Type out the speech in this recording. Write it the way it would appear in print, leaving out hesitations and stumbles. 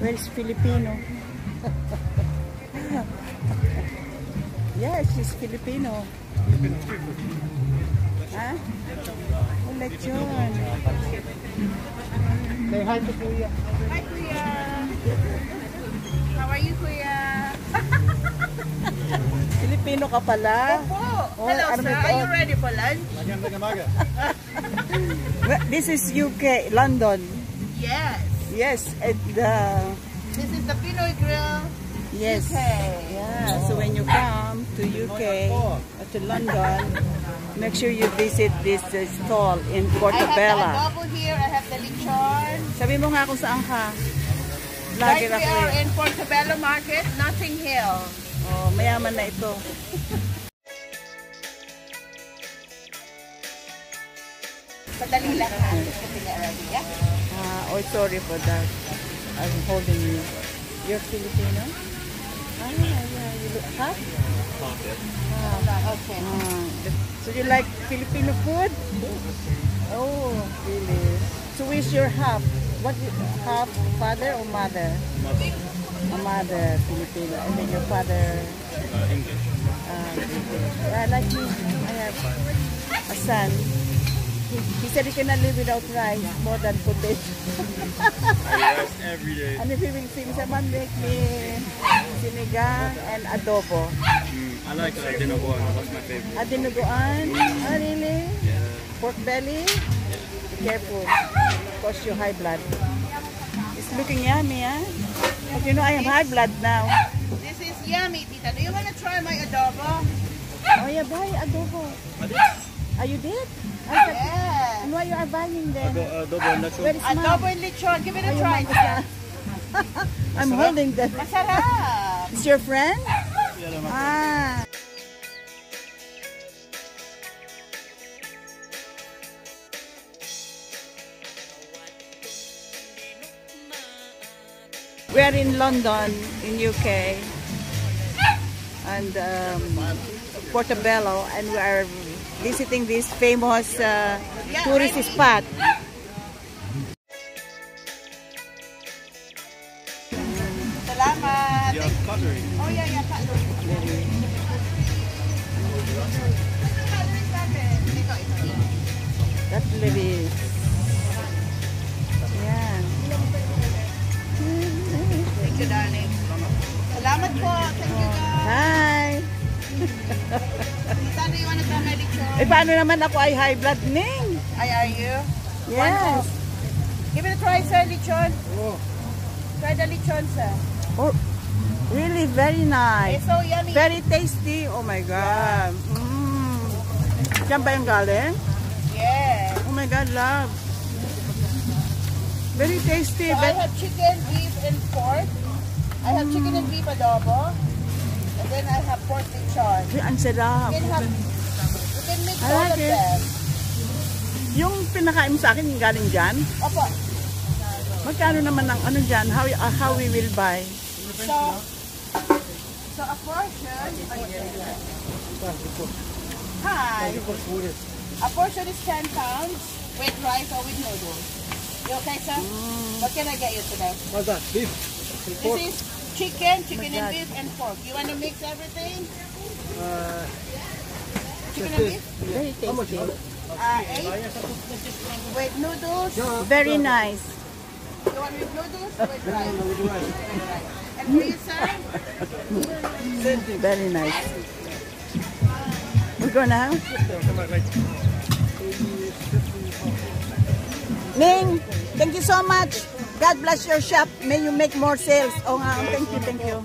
Where is Filipino? Yes, she's Filipino. Ha? Oh, lechon. Say hi to Kuya. Hi, Kuya. How are you, Kuya? Filipino ka pala? Opo. Oh, Hello, ano sir. ba ito? Are you ready for lunch? This is UK, London. Yes. Yes, and This is the Pinoy Grill. yes. UK. Yeah, so when you come to UK, to London, make sure you visit this stall in I have the Portobello. adobo here. I have the lechon. Sabi mo nga kung saan ka. Right, Vlogger we ako are eh. in Portobello Market, Notting Hill. Oh, mayaman na ito. Padali lang ha. Kasi nga ready, yeah? Oh, sorry for that. I'm holding you. You're Filipino? Yeah, you look hot. Okay. So you like Filipino food? Oh, really? So where's your half? What half, father or mother? Mother. A mother, Filipino, and then your father. English. Yeah, like me, I have a son. He said he cannot live without rice more than potato. Rice every day. And if he will sing, someone make me sinigang and adobo. I like dinuguan. That's my favorite. Dinuguan? Oh, really? Yeah. Pork belly? Be careful. Cause you high blood. It's looking yummy, huh? But you know I have high blood now. This is yummy, Tita. Do you want to try my adobo? Oh, yeah, buy adobo. You did? Yeah. And why you are buying then? Adobo and nacho. Where is mom? Adobo and lechon. Give it a Ayun, try, mom, Tita. I'm holding them. Masarap. Is your friend? Ah. We are in London, in UK, and Portobello, and we are visiting this famous tourist spot. Salamat. You have cutlery. Oh, yeah, yeah. Cutlery. Cutlery natin. Ito. Cutleries. Yan. Thank you, darling. Salamat po. Thank you, guys. Hi! Tita, do you want to try my lechon? Paano naman ako ay high blood, Ning? Ay, are you? Yes. Give it a try, sir, lechon. Try the lechon, sir. Oh, really very nice. It's so yummy. Very tasty. Oh my God. Diyan ba yung galing? Yeah. Oh my God, love. Very tasty. So I have chicken, beef, and pork. I have chicken and beef adobo. And then I have pork lechon. Ang sarap. You can mix I all like of it. them. Yung pinakain mo sa akin, yung galing dyan. Opo. Magkano naman ang ano dyan? How we will buy? So a portion. Hi. A portion is 10 pounds with rice or with noodles. You okay, sir? What can I get you today? What's that? Beef. This is chicken and beef and pork. You want to mix everything? Chicken and beef? Very tasty. 8. With noodles. Very nice. You want with noodles or with rice? And for you, sir? Very nice. We go now? Ning, thank you so much. God bless your shop. May you make more sales. Oh, nga, thank you, thank you.